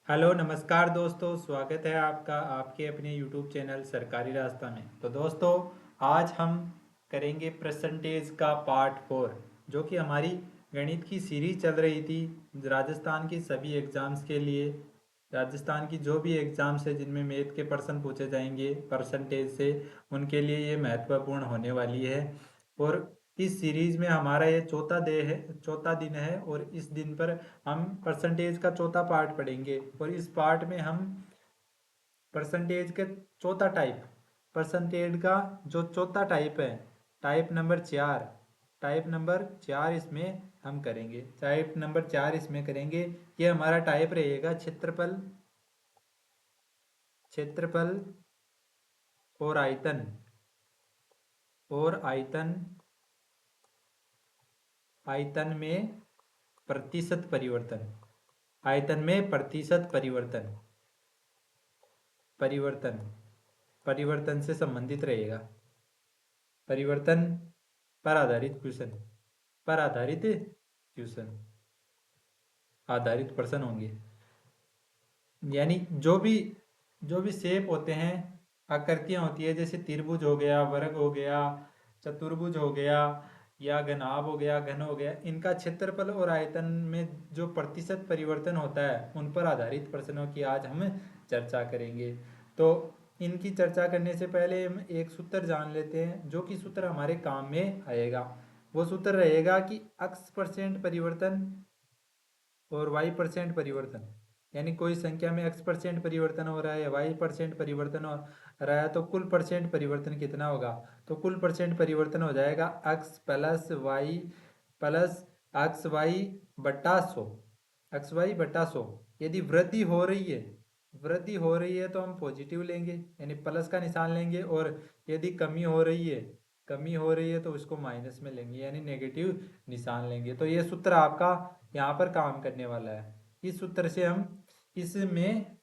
Hello नमस्कार दोस्तों, स्वागत है आपका आपके अपने यूट्यूब चैनल सरकारी रास्ता में। तो दोस्तों, आज हम करेंगे परसेंटेज का पार्ट 4, जो कि हमारी गणित की सीरीज चल रही थी राजस्थान की सभी एग्ज़ाम्स के लिए। राजस्थान की जो भी एग्ज़ाम्स है जिनमें मैथ के पर्सन पूछे जाएंगे परसेंटेज से, उनके लिए ये महत्वपूर्ण होने वाली है। और इस सीरीज में हमारा ये चौथा दिन है, और इस दिन पर हम परसेंटेज का चौथा पार्ट पढ़ेंगे। और इस पार्ट में हम परसेंटेज के चौथा टाइप, परसेंटेज का जो चौथा टाइप है, टाइप नंबर 4 इसमें हम करेंगे। टाइप नंबर 4 इसमें करेंगे। ये हमारा टाइप रहेगा क्षेत्रफल, क्षेत्रफल और आयतन, और आयतन, आयतन में प्रतिशत परिवर्तन, आयतन में प्रतिशत परिवर्तन, परिवर्तन परिवर्तन से संबंधित रहेगा। परिवर्तन पर आधारित क्वेश्चन, पर आधारित क्वेश्चन, आधारित प्रश्न होंगे। यानी जो भी शेप होते हैं, आकृतियां होती है, जैसे त्रिभुज हो गया, वर्ग हो गया, चतुर्भुज हो गया, या घनाभ हो गया, घन हो गया, इनका क्षेत्रफल और आयतन में जो प्रतिशत परिवर्तन होता है, उन पर आधारित प्रश्नों की आज हम चर्चा करेंगे। तो इनकी चर्चा करने से पहले हम एक सूत्र जान लेते हैं, जो कि सूत्र हमारे काम में आएगा। वो सूत्र रहेगा कि x% परिवर्तन और y% परिवर्तन, यानी कोई संख्या में x% परिवर्तन हो रहा है, y% परिवर्तन हो रहा है, तो कुल परसेंट परिवर्तन कितना होगा? तो कुल परसेंट परिवर्तन हो जाएगा x+y+x y/100, x y/100। यदि वृद्धि हो रही है तो हम पॉजिटिव लेंगे, यानी प्लस का निशान लेंगे, और यदि कमी हो रही है तो उसको माइनस में लेंगे, यानी नेगेटिव निशान लेंगे। तो ये सूत्र आपका यहाँ पर काम करने वाला है। इस सूत्र से हम इसमें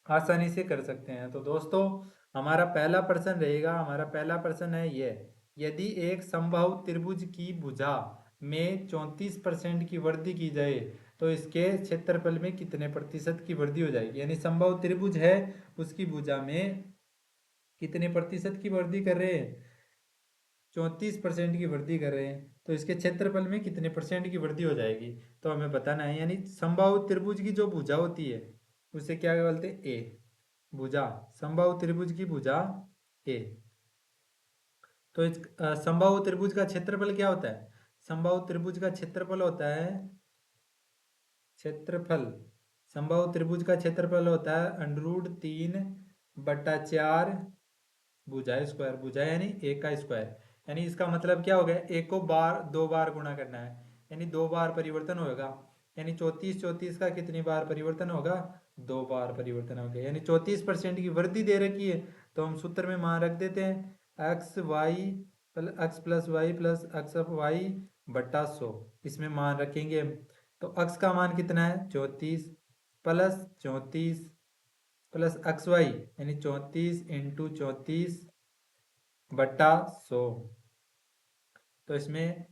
आसानी से कर सकते हैं। तो दोस्तों, हमारा पहला प्रश्न रहेगा, हमारा पहला प्रश्न है ये: यदि एक समबाहु त्रिभुज की भुजा में 34% की वृद्धि की जाए तो इसके क्षेत्रफल में कितने प्रतिशत की वृद्धि हो जाएगी? यानी समबाहु त्रिभुज है, उसकी भुजा में कितने प्रतिशत की वृद्धि कर रहे हैं? 34% की वृद्धि कर रहे हैं, तो इसके क्षेत्रफल में कितने परसेंट की वृद्धि हो जाएगी? तो हमें बताना है। यानी समबाहु त्रिभुज की जो भुजा होती है उसे क्या बोलते हैं? ए भुजा, समबाहु त्रिभुज की भुजा ए। तो इस समबाहु त्रिभुज का क्षेत्रफल क्या होता है? समबाहु त्रिभुज का क्षेत्रफल होता है, क्षेत्रफल, समबाहु त्रिभुज का क्षेत्रफल होता है √3/4 भुजा स्क्वायर, भुजा यानी एक का स्क्वायर। यानी इसका मतलब क्या हो गया? एक को दो बार गुणा करना है, यानी दो बार परिवर्तन होगा। यानी 34 का कितनी बार परिवर्तन होगा? दो बार परिवर्तन हो गया। यानी 34% की वृद्धि दे रखी है, तो हम सूत्र में मान रख देते हैं x+y+x+y+100। इसमें मान रखेंगे हम। तो x का मान कितना है? 34 प्लस 34 प्लस एक्स वाई, यानी 34 × 34/100। तो इसमें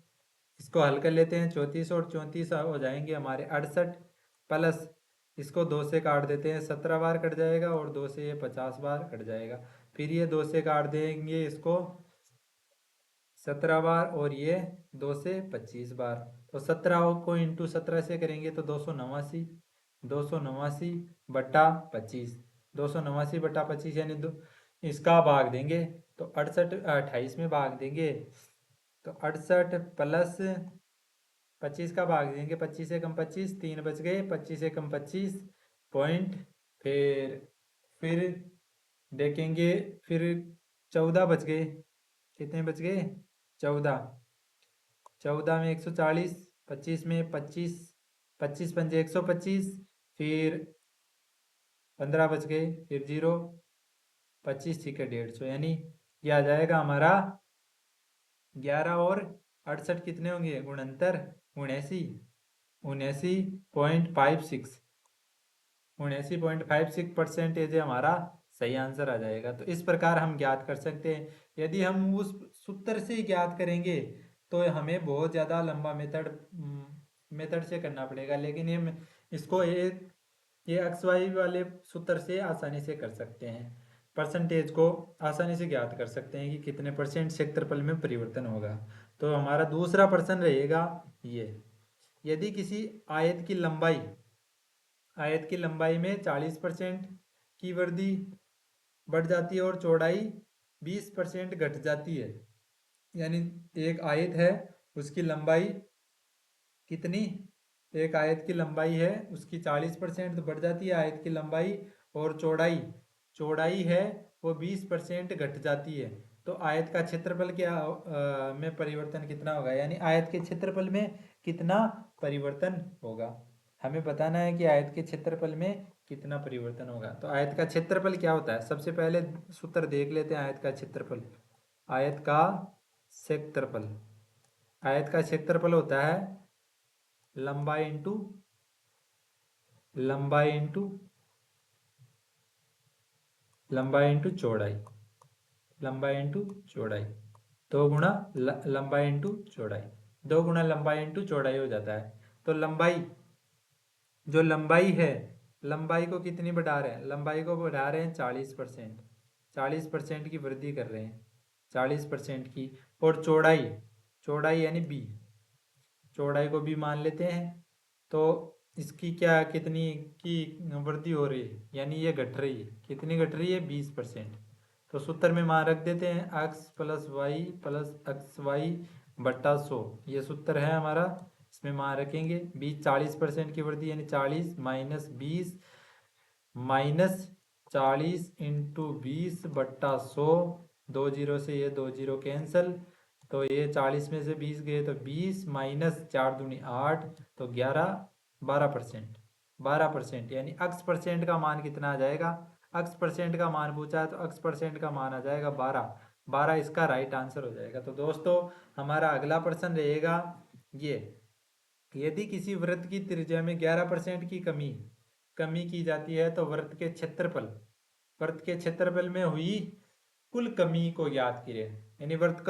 इसको हल कर लेते हैं। 34 और 34 हो जाएंगे हमारे 68, प्लस इसको 2 से काट देते हैं, 17 बार कट जाएगा, और 2 से ये 50 बार कट जाएगा। फिर ये 2 से काट देंगे इसको 17 बार, और ये 2 से 25 बार। तो 17 को इंटू 17 से करेंगे तो 289, 289/25, 289/25, यानी इसका भाग देंगे तो 68, 28 में भाग देंगे तो 68, प्लस 25 का भाग देंगे, 25 से कम 25, 3 बच गए, 25 से कम 25 पॉइंट। फिर देखेंगे, फिर 14 बच गए। कितने बच गए? 14, 14 में 140, 25 में 25, 25 पंजे 125, फिर 15 बच गए, फिर 0, 25 ठीक है 150, यानी ये आ जाएगा हमारा 11 और 68 कितने होंगे? गुणनतर 79, 79.56, 79.56% हमारा सही आंसर आ जाएगा। तो इस प्रकार हम ज्ञात कर सकते हैं। यदि हम उस सूत्र से ज्ञात करेंगे तो हमें बहुत ज़्यादा लंबा मेथड से करना पड़ेगा, लेकिन ये इसको एक ये एक्स वाई वाले सूत्र से आसानी से कर सकते हैं। परसेंटेज को आसानी से ज्ञात कर सकते हैं कि कितने परसेंट क्षेत्रफल में परिवर्तन होगा। तो हमारा दूसरा प्रश्न रहेगा ये, यदि किसी आयत की लंबाई में 40% की वृद्धि बढ़ जाती है और चौड़ाई 20% घट जाती है, यानी एक आयत है उसकी लंबाई कितनी, एक आयत की लंबाई है उसकी 40% बढ़ जाती है आयत की लंबाई, और चौड़ाई है वो 20% घट जाती है, तो आयत का क्षेत्रफल क्या में परिवर्तन कितना होगा, यानी आयत के क्षेत्रफल में कितना परिवर्तन होगा। हमें बताना है कि आयत के क्षेत्रफल में कितना परिवर्तन होगा। तो आयत का क्षेत्रफल क्या होता है, सबसे पहले सूत्र देख लेते हैं आयत का क्षेत्रफल। आयत का क्षेत्रफल, आयत का क्षेत्रफल होता है लंबाई इंटू लंबाई इंटू लंबाई इंटू चौड़ाई, लंबाई इंटू चौड़ाई, दो गुणा लंबाई इंटू चौड़ाई, दो गुणा लंबाई इंटू चौड़ाई हो जाता है। तो लंबाई, जो लंबाई है, लंबाई को कितनी बढ़ा रहे हैं, लंबाई को बढ़ा रहे हैं 40%, 40% की वृद्धि कर रहे हैं, 40% की। और चौड़ाई, चौड़ाई यानी बी, चौड़ाई को भी मान लेते हैं। तो इसकी क्या कितनी की वृद्धि हो रही है, यानी ये घट रही है, कितनी घट रही है 20%। तो सूत्र में मान रख देते हैं x plus y plus x y बट्टा 100, ये सूत्र है हमारा, इसमें मान रखेंगे 40% की वृद्धि, यानी 40 माइनस 20 माइनस 40 इंटू 20 बट्टा 100, 2 जीरो से ये 2 जीरो कैंसल, तो ये 40 में से 20 गए तो 20 माइनस 4 दूनी 8, तो 11 12%, 12%, यानी x परसेंट का मान कितना आ जाएगा, x परसेंट का मान पूछा है तो x परसेंट का मान आ जाएगा 12, 12 इसका राइट आंसर हो जाएगा। तो दोस्तों हमारा अगला प्रश्न रहेगा ये, यदि किसी वृत्त की त्रिज्या में 11% की कमी की जाती है तो वृत्त के क्षेत्रफल में हुई कुल कमी को ज्ञात कीजिए। यानी वृत्त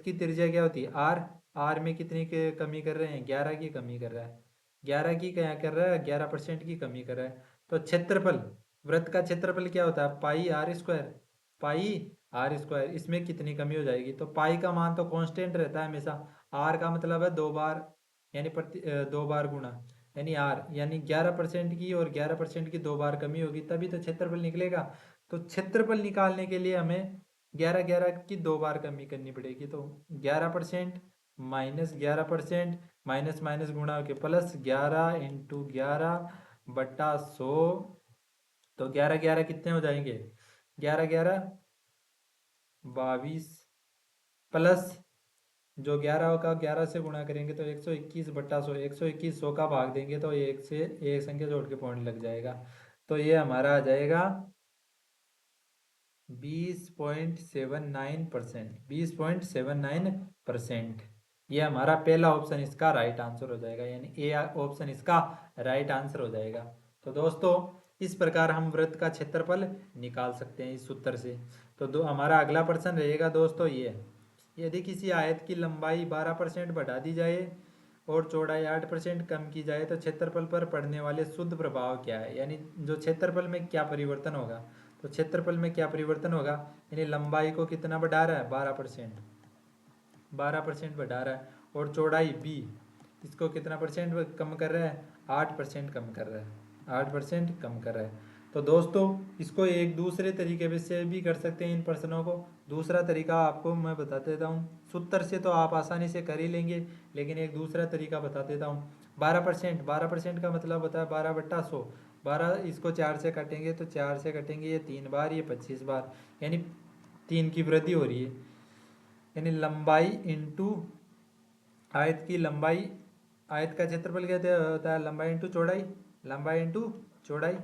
की त्रिज्या क्या होती है, आर, आर में कितनी के कमी कर रहे हैं, 11 की कमी कर रहा है, 11 की क्या कर रहा है, 11% की कमी कर रहा है। तो क्षेत्रफल, वृत्त का क्षेत्रफल क्या होता है, pi r square, pi r square, इसमें कितनी कमी हो जाएगी, तो पाई का मान तो कांस्टेंट रहता है हमेशा, आर का मतलब है दो बार, यानी दो बार गुणा, यानी आर, यानी 11% की और 11% की दो बार कमी होगी तभी तो क्षेत्रफल निकलेगा। तो क्षेत्रफल निकालने के लिए हमें 11 की दो बार कमी करनी पड़ेगी, तो 11% माइनस 11% माइनस माइनस गुणा के प्लस 11 इंटू 11 बट्टा 100, तो 11 11 कितने हो जाएंगे, 11 11 22, प्लस जो 11 का 11 से गुणा करेंगे तो 121 बट्टा 100, 121 100 का भाग देंगे तो एक से एक संख्या जोड़ के पॉइंट लग जाएगा, तो ये हमारा आ जाएगा 20.79%, 20.79%। ये हमारा पहला ऑप्शन इसका राइट आंसर हो जाएगा, यानी ए ऑप्शन इसका राइट आंसर हो जाएगा। तो दोस्तों इस प्रकार हम वृत्त का क्षेत्रफल निकाल सकते हैं इस सूत्र से। तो हमारा अगला प्रश्न रहेगा दोस्तों ये, यदि किसी आयत की लंबाई 12% बढ़ा दी जाए और चौड़ाई 8% कम की जाए तो क्षेत्रफल पर पड़ने वाले शुद्ध प्रभाव क्या है, यानी जो क्षेत्रफल में क्या परिवर्तन होगा। तो क्षेत्रफल में क्या परिवर्तन होगा, यानी लंबाई को कितना बढ़ा रहा है, 12%, 12% बढ़ा रहा है, और चौड़ाई बी, इसको कितना परसेंट कम कर रहा है, 8% कम कर रहा है, 8% कम कर रहा है। तो दोस्तों इसको एक दूसरे तरीके से भी कर सकते हैं इन प्रश्नों को। दूसरा तरीका आपको मैं बता देता हूँ, सूत्र से तो आप आसानी से कर ही लेंगे, लेकिन एक दूसरा तरीका बता देता हूँ। 12% का मतलब होता है 12 बट्टा 100, 12 इसको 4 से काटेंगे तो 4 से कटेंगे ये 3 बार, ये 25 बार, यानी 3 की वृद्धि हो रही है, यानी लंबाई इंटू आयत की लंबाई, आयत का क्षेत्रफल क्या होता है, लंबाई इंटू चौड़ाई, लंबाई इंटू चौड़ाई,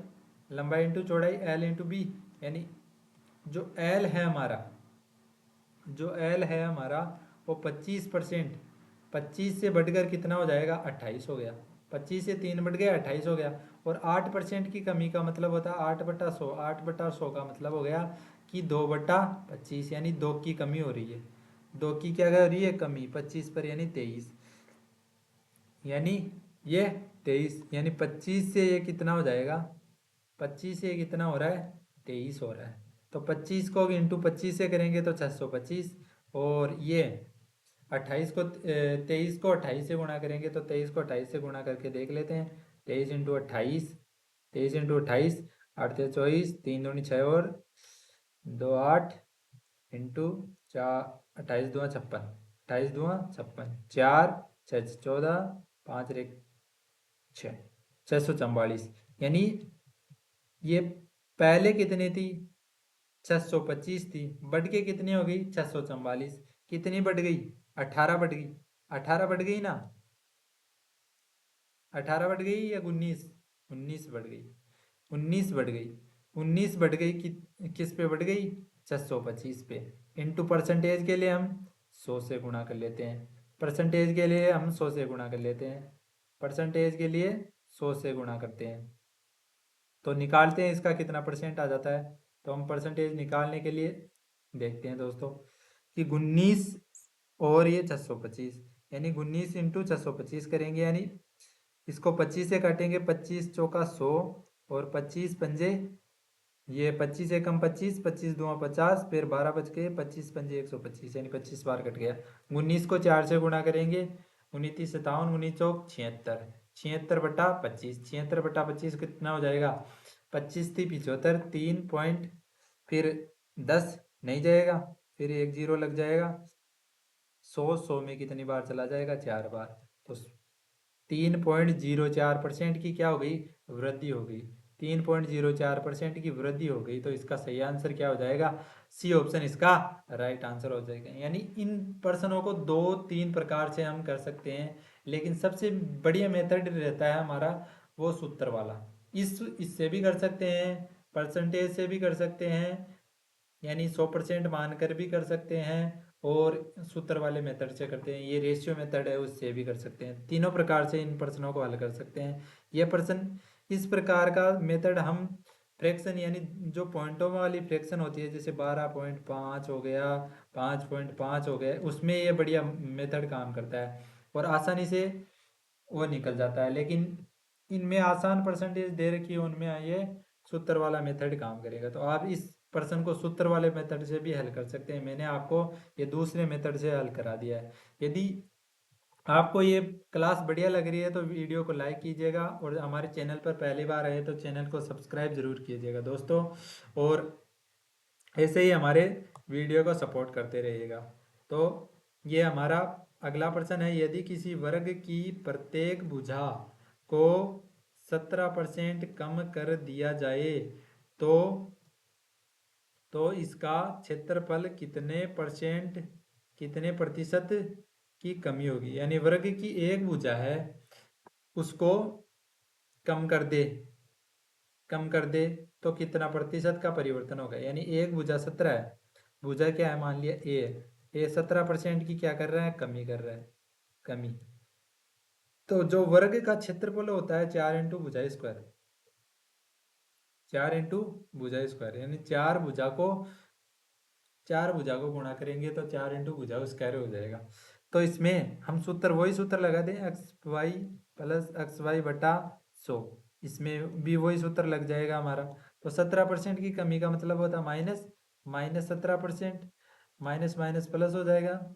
लंबाई इंटू चौड़ाई, एल इंटू बी, यानी जो एल है हमारा, जो एल है हमारा वो 25%, 25 से बढ़कर कितना हो जाएगा, 28 हो गया, 25 से 3 बढ़ गया 28 हो गया। और 8% की कमी का मतलब होता है 8 बटा 100, 8 बटा 100 का मतलब हो गया कि 2 बटा 25, यानी 2 की कमी हो रही है, 2 की क्या हो रही है कमी, 25 पर यानी 23, यानी ये 23, यानी 25 से ये कितना हो जाएगा, 25 से ये कितना हो रहा है, 23 हो रहा है। तो 25 को इंटू 25 से करेंगे तो 625, और ये 23 को 28 से गुणा करेंगे तो 23 को 28 से गुणा करके देख लेते हैं। 23 इंटू 28, 23 इंटू 28, 8 से 24, 3 दूनी 6 और 2 8, इंटू 4, 28 दूँ 56, 28 दूँ 56, 4 6 14, 5 रे 6, 644। यानी ये पहले कितनी थी, 625 थी, बढ़ के कितनी हो गई, 644। कितनी बढ़ गई, 18 बढ़ गई, 18 बढ़ गई ना, 18 बढ़ गई या 19, 19 बढ़ गई, 19 बढ़ गई, 19 बढ़ गई किस पे बढ़ गई, 625 पे। इंटू परसेंटेज के लिए हम 100 से गुणा कर लेते हैं, परसेंटेज के लिए हम 100 से गुणा कर लेते हैं, परसेंटेज के लिए 100 से गुणा करते हैं। तो निकालते हैं इसका कितना परसेंट आ जाता है। तो हम परसेंटेज निकालने के लिए देखते हैं दोस्तों कि 19 और ये 625, यानी 19 इंटू 625 करेंगे, यानी इसको 25 से काटेंगे, 25 चौका 100, और 25 पंजे, ये 25 एकम 25, 25 दूँ 50, फिर 12 बच गए, 25 पंजे 125, यानी 25 बार कट गया। 19 को 4 से गुणा करेंगे, 29 57, 19 चौक 76, 76 बटा 25, 76 बटा 25 कितना हो जाएगा, 25 थी 75, 3 पॉइंट, फिर 10 नहीं जाएगा, फिर एक जीरो लग जाएगा, 100 में कितनी बार चला जाएगा, 4 बार। तो 3.04% की क्या हो गई, वृद्धि हो गई। 3.04% की वृद्धि हो गई, तो इसका सही आंसर क्या हो जाएगा, सी ऑप्शन इसका राइट आंसर हो जाएगा। यानी इन प्रश्नों को 2-3 प्रकार से हम कर सकते हैं, लेकिन सबसे बढ़िया मेथड रहता है हमारा वो सूत्र वाला। इससे भी कर सकते हैं, परसेंटेज से भी कर सकते हैं, यानी 100% मानकर भी कर सकते हैं, और सूत्र वाले मेथड से करते हैं, ये रेशियो मेथड है उससे भी कर सकते हैं। तीनों प्रकार से इन प्रश्नों को हल कर सकते हैं। ये प्रश्न इस प्रकार का मेथड हम फ्रैक्शन, यानी जो पॉइंटों वाली फ्रैक्शन होती है, जैसे 12.5 हो गया, 5.5 हो गया, उसमें ये बढ़िया मेथड काम करता है और आसानी से वो निकल जाता है। लेकिन इनमें आसान परसेंटेज दे रखी है, उनमें ये सूत्र वाला मेथड काम करेगा। तो आप इस प्रश्न को सूत्र वाले मेथड से भी हल कर सकते हैं। मैंने आपको ये दूसरे मेथड से हल करा दिया है। यदि आपको ये क्लास बढ़िया लग रही है तो वीडियो को लाइक कीजिएगा, और हमारे चैनल पर पहली बार आए तो चैनल को सब्सक्राइब जरूर कीजिएगा दोस्तों, और ऐसे ही हमारे वीडियो को सपोर्ट करते रहिएगा। तो ये हमारा अगला प्रश्न है, यदि किसी वर्ग की प्रत्येक भुजा को 17% कम कर दिया जाए तो इसका क्षेत्रफल कितने प्रतिशत की कमी होगी। यानी वर्ग की एक भुजा है, उसको कम कर दे तो कितना प्रतिशत का परिवर्तन होगा। यानी एक भुजा 17 है, भुजा क्या है, मान लिया ए 17% की क्या कर रहा है, कमी कर रहा है, कमी। तो जो वर्ग का क्षेत्रफल होता है 4 इंटू भुजा स्क्वायर, 4 इंटू भुजा स्क्वायर, यानी चार भुजा को गुणा करेंगे तो 4 इंटू भुजा स्क्वायर हो जाएगा। तो इसमें हम वही सूत्र लगा दें, x y plus x y बटा 100, इसमें भी वही सूत्र लग जाएगा हमारा। तो 17% की कमी का मतलब होता है minus, minus 17%, minus minus plus हो जाएगा,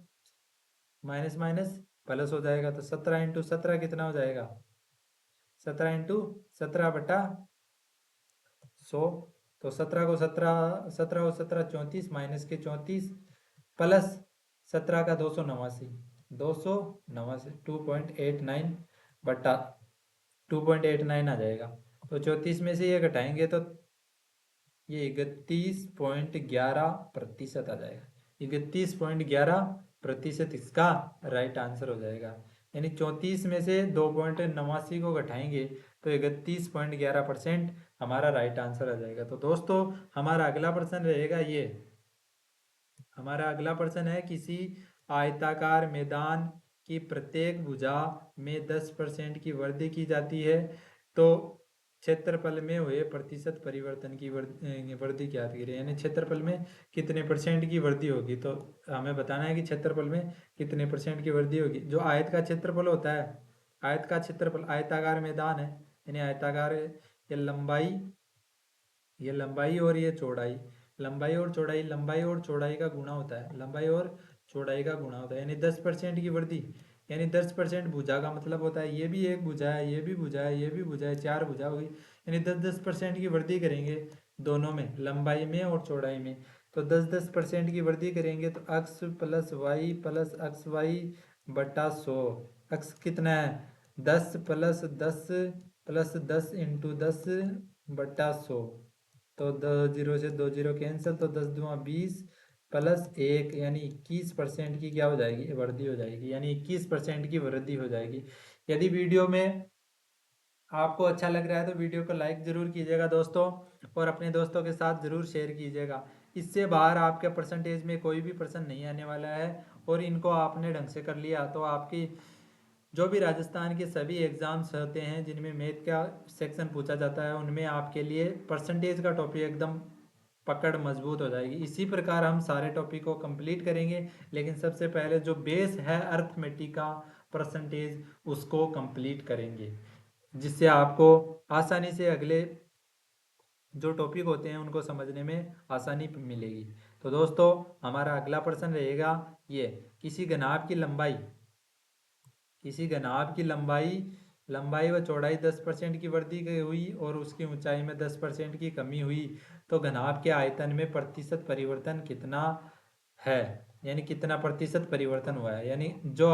माइनस माइनस प्लस हो जाएगा। तो 17 इंटू 17 कितना हो जाएगा, 17 इंटू 17 बटा 100। तो 17 को 17, 17 और 17 34, माइनस के 34, प्लस 17 का 289, 289 2.89 बटा 2.89 आ जाएगा। तो 34 में से ये घटाएंगे तो ये 31.11% आ जाएगा। 31.11% इसका राइट आंसर हो जाएगा। यानी 34 में से 2.89 को घटाएंगे तो 31.11% हमारा राइट आंसर आ जाएगा। तो दोस्तों हमारा अगला प्रश्न रहेगा ये, हमारा अगला प्रश्न है, किसी आयताकार मैदान की प्रत्येक भुजा में 10% की वृद्धि की जाती है तो क्षेत्रफल में हुए प्रतिशत परिवर्तन की वृद्धि क्या करें। यानी क्षेत्रफल में कितने परसेंट की वृद्धि होगी, तो हमें बताना है कि क्षेत्रफल में कितने परसेंट की वृद्धि होगी। जो आयत का क्षेत्रफल होता है आयत का क्षेत्रफल, आयताकार मैदान है, यानी आयताकार, ये लंबाई और ये चौड़ाई, लंबाई और चौड़ाई, लंबाई और चौड़ाई का गुणा होता है, लंबाई और चौड़ाई का गुणा होता है, यानी 10% की वृद्धि, यानी 10% भुजा का मतलब होता है, ये भी एक भुजा है, ये भी भुजा है, ये भी भुजा है, 4 भुजा होगी, यानी 10% की वृद्धि करेंगे दोनों में, लंबाई में और चौड़ाई में। तो 10% की वृद्धि करेंगे तो x प्लस एक्स वाई बटा 100, x कितना है 10 प्लस 10 इंटू 10 बटा 100, तो 2 0 से 2 0 कैंसिल, तो 10 दूना 20 प्लस 1 यानी 21% की क्या हो जाएगी, वृद्धि हो जाएगी, यानी 21% की वृद्धि हो जाएगी। यदि वीडियो में आपको अच्छा लग रहा है तो वीडियो को लाइक ज़रूर कीजिएगा दोस्तों, और अपने दोस्तों के साथ ज़रूर शेयर कीजिएगा। इससे बाहर आपके परसेंटेज में कोई भी प्रश्न नहीं आने वाला है, और इनको आपने ढंग से कर लिया तो आपकी जो भी राजस्थान के सभी एग्ज़ाम्स होते हैं जिनमें मैथ का सेक्शन पूछा जाता है, उनमें आपके लिए परसेंटेज का टॉपिक एकदम पकड़ मजबूत हो जाएगी। इसी प्रकार हम सारे टॉपिक को कंप्लीट करेंगे, लेकिन सबसे पहले जो बेस है अर्थमेटिक का परसेंटेज, उसको कंप्लीट करेंगे, जिससे आपको आसानी से अगले जो टॉपिक होते हैं उनको समझने में आसानी मिलेगी। तो दोस्तों, हमारा अगला प्रश्न रहेगा ये, किसी घनाभ की लंबाई व चौड़ाई 10% की वृद्धि हुई और उसकी ऊंचाई में 10% की कमी हुई, तो घनाभ के आयतन में प्रतिशत परिवर्तन कितना है, यानी कितना प्रतिशत परिवर्तन हुआ है, यानी जो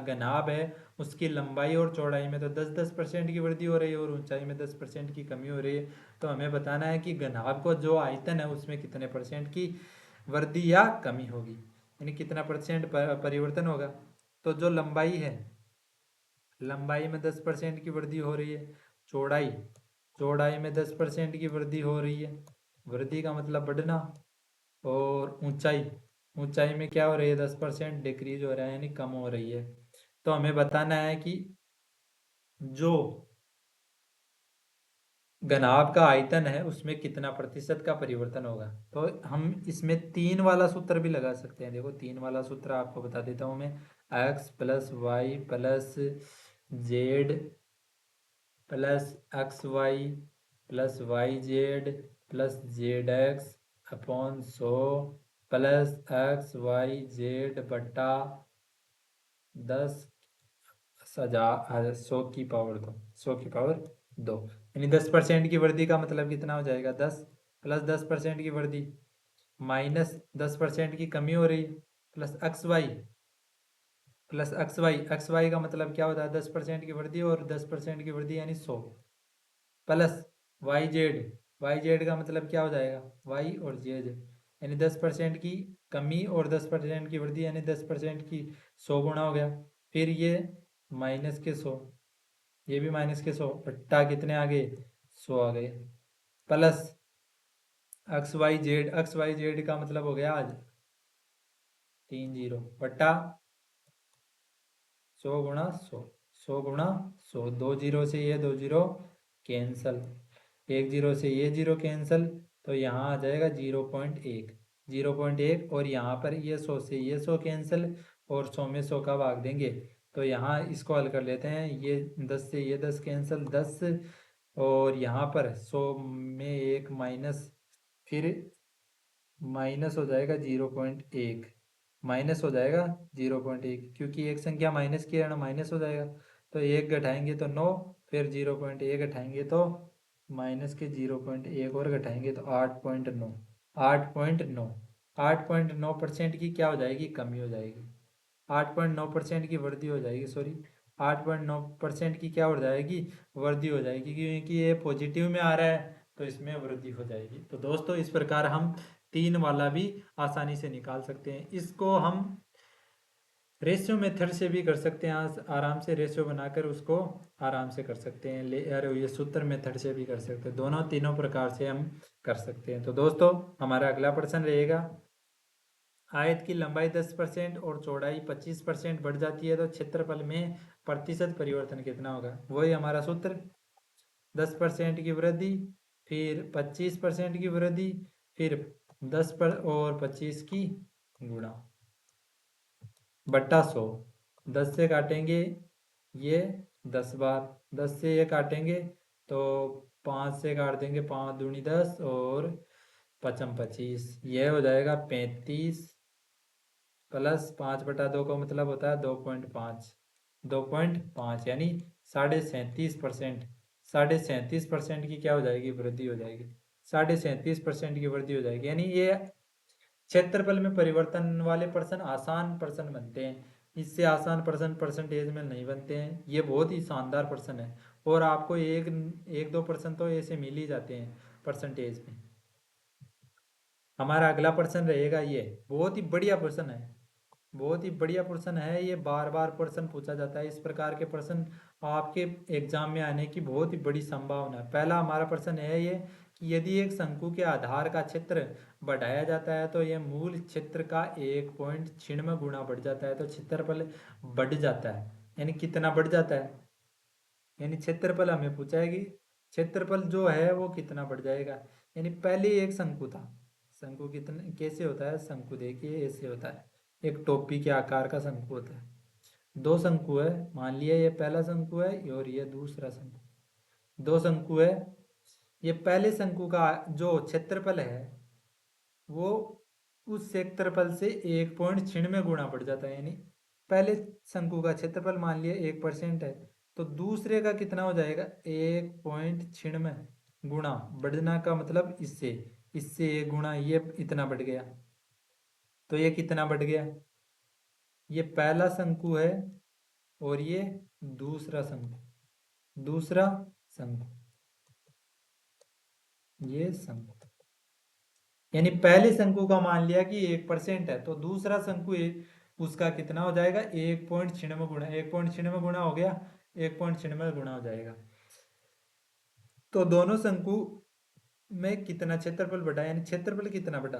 घनाभ है उसकी लंबाई और चौड़ाई में तो 10% की वृद्धि हो रही है और ऊंचाई में 10% की कमी हो रही है। तो हमें बताना है कि घनाभ को जो आयतन है उसमें कितने परसेंट की वृद्धि या कमी होगी, यानी कितना परसेंट परिवर्तन होगा। तो जो लंबाई में 10% की वृद्धि हो रही है, चौड़ाई में 10% की वृद्धि हो रही है, वृद्धि का मतलब बढ़ना, और ऊंचाई में क्या हो रही है 10% डिक्रीज हो रहा है, यानी कम हो रही है। तो हमें बताना है कि जो घनाभ का आयतन है उसमें कितना प्रतिशत का परिवर्तन होगा। तो हम इसमें 3 वाला सूत्र भी लगा सकते हैं। देखो 3 वाला सूत्र आपको बता देता हूँ मैं, x plus y plus z plus x y plus y z plus z x upon 100 plus x y z बटा 10 100 की पावर 2, यानी 10% की वृद्धि का मतलब कितना हो जाएगा 10 प्लस 10% की वृद्धि माइनस 10% की कमी हो रही है, प्लस एक्स वाई का मतलब क्या होता है 10% की वृद्धि और 10% की वृद्धि यानी 100 प्लस वाई जेड का मतलब क्या हो जाएगा वाई और जेड, यानी 10% की कमी और 10% की वृद्धि यानी 10% की 100 गुना हो गया, फिर ये माइनस के 100, ये भी माइनस के 100 बट्टा कितने आ गए 100 आ गए, प्लस एक्स वाई जेड का मतलब हो गया आज 30 बट्टा 100 गुणा 100, 2 0 से ये 2 0 कैंसल, 1 0 से ये 0 कैंसल, तो यहाँ आ जाएगा 0.1 और यहाँ पर ये 100 से ये 100 कैंसल, और 100 में 100 का भाग देंगे, तो यहाँ इसको हल कर लेते हैं, ये 10 से ये 10 कैंसल 10, और यहाँ पर 100 में एक माइनस, फिर माइनस हो जाएगा 0.1, माइनस हो जाएगा 0.1, क्योंकि एक संख्या माइनस की है ना, माइनस हो जाएगा, तो 1 घटाएंगे तो 9, फिर 0.1 घटाएंगे तो माइनस के 0.1 और घटाएंगे तो 8.9, 8.9 8.9% की क्या हो जाएगी कमी हो जाएगी, 8.9% की वृद्धि हो जाएगी, सॉरी 8.9% की क्या हो जाएगी वृद्धि हो जाएगी, क्योंकि ये पॉजिटिव में आ रहा है तो इसमें वृद्धि हो जाएगी। तो दोस्तों इस प्रकार हम 3 वाला भी आसानी से निकाल सकते हैं। इसको हम रेशियो मेथड से भी कर सकते हैं, आराम से रेशियो बनाकर उसको आराम से कर सकते हैं, ले यार ये सूत्र मेथड से भी कर सकते हैं, दोनों तीनों प्रकार से हम कर सकते हैं। तो दोस्तों हमारा अगला प्रश्न रहेगा, आयत की लंबाई 10% और चौड़ाई 25% बढ़ जाती है तो क्षेत्रफल में प्रतिशत परिवर्तन कितना होगा। वही हमारा सूत्र, 10% की वृद्धि, फिर 25% की वृद्धि, फिर 10 पर और 25 की गुणा बट्टा 100, 10 से काटेंगे ये 10 बार, 10 से ये काटेंगे तो 5 से काट देंगे, 5 दूनी 10 और 5×5 = 25। ये हो जाएगा 35 प्लस 5/2 का मतलब होता है 2.5, 2.5 यानी 37.5%। 37.5% की क्या हो जाएगी, वृद्धि हो जाएगी। 37.5% की वृद्धि हो जाएगी, यानी ये क्षेत्रफल में परिवर्तन वाले प्रश्न आसान प्रश्न बनते हैं। इससे आसान प्रश्न परसेंटेज में नहीं बनते हैं। ये बहुत ही शानदार प्रश्न है और आपको एक एक दो प्रश्न तो ऐसे मिल ही जाते हैं परसेंटेज में। हमारा अगला प्रश्न रहेगा, ये बहुत ही बढ़िया प्रश्न है, बहुत ही बढ़िया प्रश्न है। ये बार बार प्रश्न पूछा जाता है, इस प्रकार के प्रश्न आपके एग्जाम में आने की बहुत ही बड़ी संभावना है। पहला हमारा प्रश्न है ये कि यदि एक शंकु के आधार का क्षेत्र बढ़ाया जाता है तो यह मूल क्षेत्र का 1.96 गुना बढ़ जाता है। तो क्षेत्रफल बढ़ जाता है, यानी कितना बढ़ जाता है, यानी क्षेत्रफल हमें पूछा है कि क्षेत्रफल जो है वो कितना बढ़ जाएगा। यानी पहले एक शंकु था, शंकु कितने कैसे होता है, शंकु देखिए ऐसे होता है, एक टोपी के आकार का शंकु होता है। दो शंकु है, मान लिया ये पहला शंकु है और ये दूसरा शंकु, दो शंकु है। ये पहले शंकु का जो क्षेत्रफल है वो उस क्षेत्रफल से 1.96 गुना बढ़ जाता है। यानी पहले शंकु का क्षेत्रफल मान लिया 1% है, तो दूसरे का कितना हो जाएगा, 1.96 गुना। बढ़ना का मतलब इससे इससे 1 गुना, ये इतना बढ़ गया। तो ये कितना बढ़ गया, ये पहला शंकु है और ये दूसरा शंकु, दूसरा शंकु, ये शंकु। यानी पहले शंकु का मान लिया कि 1% है, तो दूसरा शंकु उसका कितना हो जाएगा, 1.96 गुना, 1.96 गुना हो गया, 1.96 गुना हो जाएगा। तो दोनों शंकु में कितना क्षेत्रफल बढ़ा, यानी क्षेत्रफल कितना बढ़ा,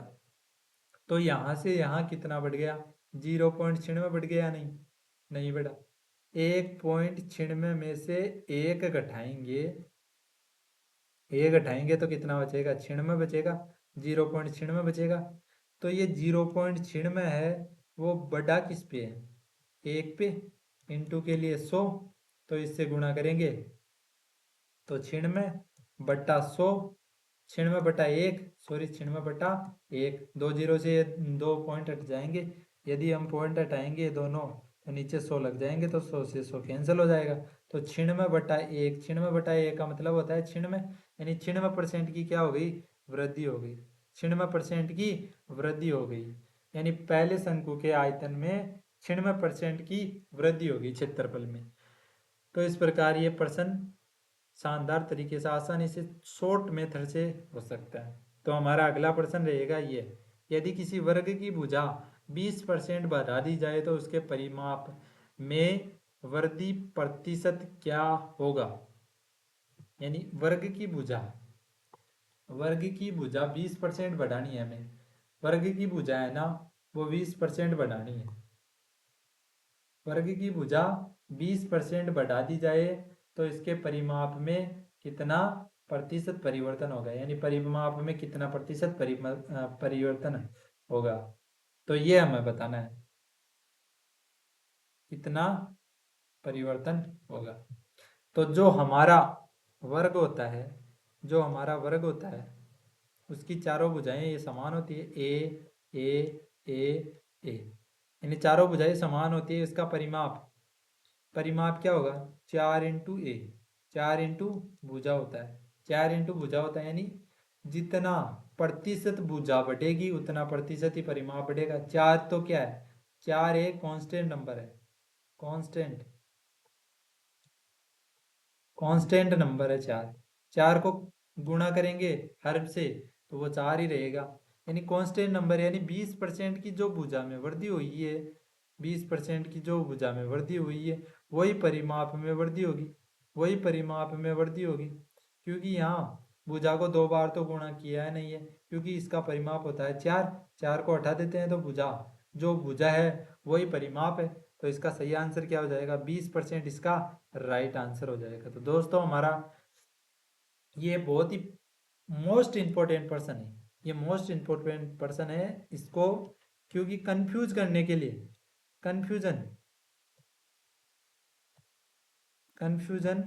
तो यहां से यहां कितना बढ़ गया, 0.96 बढ़ गया, नहीं नहीं बढ़ा। 1.96 में से एक घटाएंगे तो कितना बचेगा, 96 बचेगा, 0.96 बचेगा। तो ये 0.96 है वो बढ़ा किस पे है, 1 पे, इंटू के लिए 100, तो इससे गुणा करेंगे तो 96/100, 96/1, सॉरी 96/1, 2 जीरो से 2 पॉइंट हट जाएंगे। यदि हम पॉइंट हटाएंगे दोनों तो नीचे 100 लग जाएंगे, तो 100 से 100 कैंसिल हो जाएगा। तो 96/1, 96/1 का मतलब होता है 96, यानी 96% की क्या हो गई, वृद्धि हो गई। 96% की वृद्धि हो गई, यानी पहले शंकु के आयतन में 96% की वृद्धि होगी क्षेत्रफल में। तो इस प्रकार ये प्रश्न शानदार तरीके से आसानी से शॉर्ट मेथड से हो सकता है। तो हमारा अगला प्रश्न रहेगा ये, यदि किसी वर्ग की भुजा 20% बढ़ा दी जाए तो उसके परिमाप में वृद्धि प्रतिशत क्या होगा। यानी वर्ग की भुजा 20% बढ़ानी है हमें, वर्ग की भुजा है ना वो 20% बढ़ानी है। वर्ग की भुजा 20% बढ़ा दी जाए तो इसके परिमाप में कितना प्रतिशत परिवर्तन होगा, यानी परिमाप में कितना प्रतिशत परिवर्तन होगा। तो ये हमें बताना है कितना परिवर्तन होगा। तो जो हमारा वर्ग होता है, जो हमारा वर्ग होता है उसकी चारों भुजाएं ये समान होती है, ए ए ए, यानी चारों भुजाएं समान होती है। इसका परिमाप क्या होगा, 4 × ए, 4 भुजा होता है, 4 भुजा होता है, यानी जितना प्रतिशत भुजा बढ़ेगी उतना प्रतिशत ही परिमाप बढ़ेगा। 4 तो क्या है, 4 एक कांस्टेंट नंबर है, कांस्टेंट कांस्टेंट नंबर है 4। 4 को गुणा करेंगे हर से तो वो 4 ही रहेगा, यानी कांस्टेंट नंबर, यानी 20% की जो भुजा में वृद्धि हुई है, 20% की जो भुजा में वृद्धि हुई है वही परिमाप में वृद्धि होगी, वही परिमाप में वृद्धि होगी। क्योंकि यहाँ भुजा को 2 बार तो गुणा किया है नहीं है, क्योंकि इसका परिमाप होता है 4, 4 को हटा देते हैं तो भुजा जो भुजा है वही परिमाप है। तो इसका सही आंसर क्या हो जाएगा, 20% इसका राइट आंसर हो जाएगा। तो दोस्तों हमारा ये बहुत ही मोस्ट इम्पोर्टेंट पर्सन है, ये मोस्ट इम्पोर्टेंट पर्सन है। इसको क्योंकि कंफ्यूज करने के लिए, कंफ्यूजन कंफ्यूजन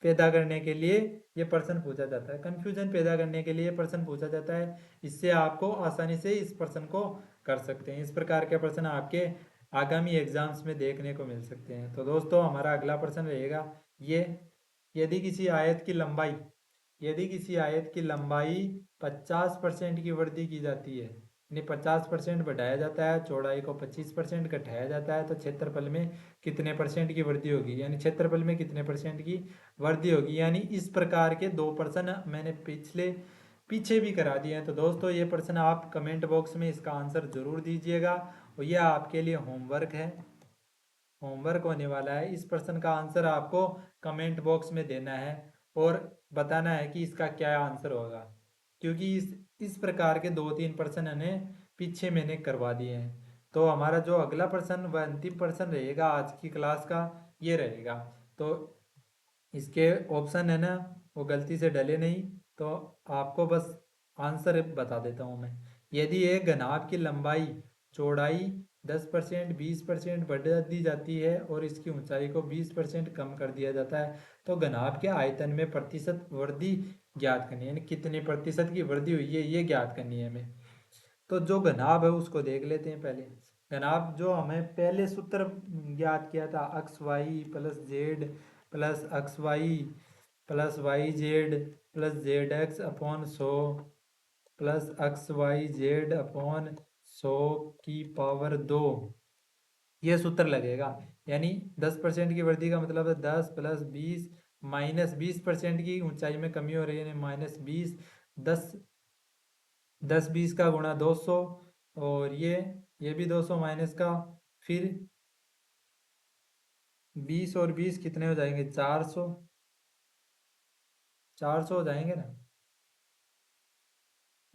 पैदा करने के लिए ये प्रश्न पूछा जाता है। कंफ्यूजन पैदा करने के लिए प्रश्न पूछा जाता है। इससे आपको आसानी से इस प्रश्न को कर सकते हैं। इस प्रकार के प्रश्न आपके आगामी एग्जाम्स में देखने को मिल सकते हैं। तो दोस्तों हमारा अगला प्रश्न रहेगा ये, यदि किसी आयत की लंबाई 50% की वृद्धि की जाती है, यानी 50% बढ़ाया जाता है, चौड़ाई को 25% घटाया जाता है, तो क्षेत्रफल में कितने परसेंट की वृद्धि होगी, यानी क्षेत्रफल में कितने परसेंट की वृद्धि होगी। यानी इस प्रकार के दो प्रश्न मैंने पीछे भी करा दिए हैं। तो दोस्तों ये प्रश्न आप कमेंट बॉक्स में इसका आंसर जरूर दीजिएगा और यह आपके लिए होमवर्क है, होमवर्क होने वाला है। इस प्रश्न का आंसर आपको कमेंट बॉक्स में देना है और बताना है कि इसका क्या आंसर होगा, क्योंकि इस प्रकार के 2-3 प्रश्न ने पीछे मैंने करवा दिए हैं। तो हमारा जो अगला प्रश्न व अंतिम प्रश्न रहेगा आज की क्लास का ये रहेगा। तो इसके ऑप्शन है ना वो गलती से डले नहीं, तो आपको बस आंसर बता देता हूँ मैं। यदि एक घनाभ की लंबाई चौड़ाई 10%, 20% बढ़ा दी जाती है और इसकी ऊंचाई को 20% कम कर दिया जाता है, तो घनाभ के आयतन में प्रतिशत वृद्धि ज्ञात करनी है, यानी कितने प्रतिशत की वृद्धि हुई है ये ज्ञात करनी है हमें। तो जो घनाभ है उसको देख लेते हैं पहले। घनाभ जो हमें पहले सूत्र ज्ञात किया था, x y plus z plus x y plus y z plus z x upon 100 plus x y z upon 100 की पावर 2, ये सूत्र लगेगा। यानी 10% की वृद्धि का मतलब है 10 प्लस 20 माइनस 20% की ऊंचाई में कमी हो रही है, माइनस 20, 10 20 का गुणा 200 और ये भी 200 माइनस का, फिर 20 और 20 कितने हो जाएंगे, 400, 400 हो जाएंगे ना।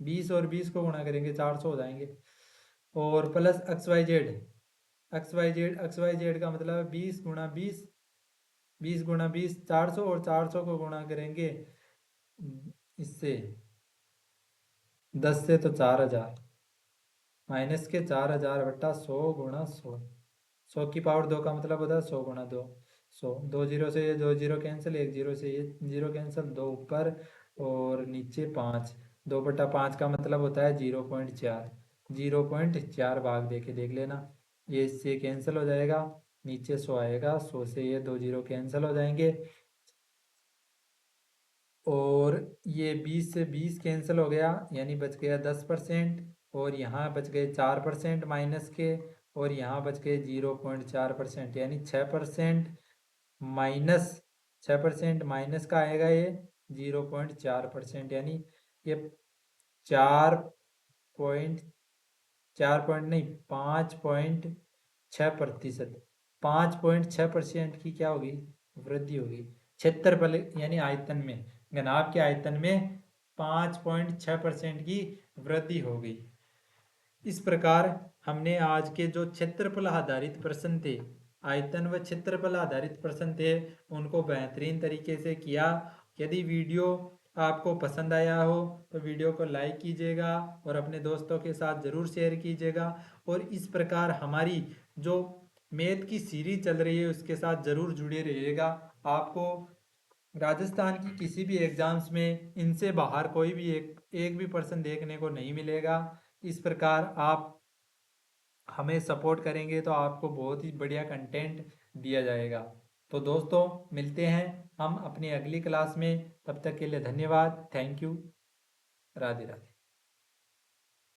20 और 20 को गुणा करेंगे 400 हो जाएंगे। और plus x y z, x y z का मतलब है 20 गुणा 20 400 और 400 को गुणा करेंगे इससे 10 से, तो 4000 माइनस के 4000 बट्टा 100 गुणा 100, 100 की पावर 2 का मतलब होता है 100 गुणा 2, 100, 2 जीरो से ये 2 जीरो कैंसिल, 1 जीरो से ये जीरो कैंसिल, 2 ऊपर और नीचे 5, 2/5 का मतलब होता है 0.4, 0.4 भाग दे के देख लेना, ये इससे कैंसिल हो जाएगा, नीचे 100 आएगा, 100 से ये 2 जीरो कैंसिल हो जाएंगे और ये 20 से 20 कैंसिल हो गया, यानी बच गया 10%, और यहाँ बच गए 4% माइनस के, और यहाँ बच गए 0.4%, यानी 6% माइनस का आएगा ये 0.4%, यानी ये 4 4 नहीं 5.6%, 5.6% की क्या होगी, वृद्धि होगी क्षेत्रफल यानी आयतन में, घनाभ के आयतन में 5.6% की वृद्धि हो गई। इस प्रकार हमने आज के जो क्षेत्रफल आधारित प्रश्न थे, आयतन व क्षेत्रफल आधारित प्रश्न थे, उनको बेहतरीन तरीके से किया। यदि वीडियो आपको पसंद आया हो तो वीडियो को लाइक कीजिएगा और अपने दोस्तों के साथ ज़रूर शेयर कीजिएगा, और इस प्रकार हमारी जो मैथ की सीरीज चल रही है उसके साथ ज़रूर जुड़े रहिएगा। आपको राजस्थान की किसी भी एग्जाम्स में इनसे बाहर कोई भी एक भी पर्सन देखने को नहीं मिलेगा। इस प्रकार आप हमें सपोर्ट करेंगे तो आपको बहुत ही बढ़िया कंटेंट दिया जाएगा। तो दोस्तों मिलते हैं हम अपनी अगली क्लास में, तब तक के लिए धन्यवाद, थैंक यू, राधे राधे।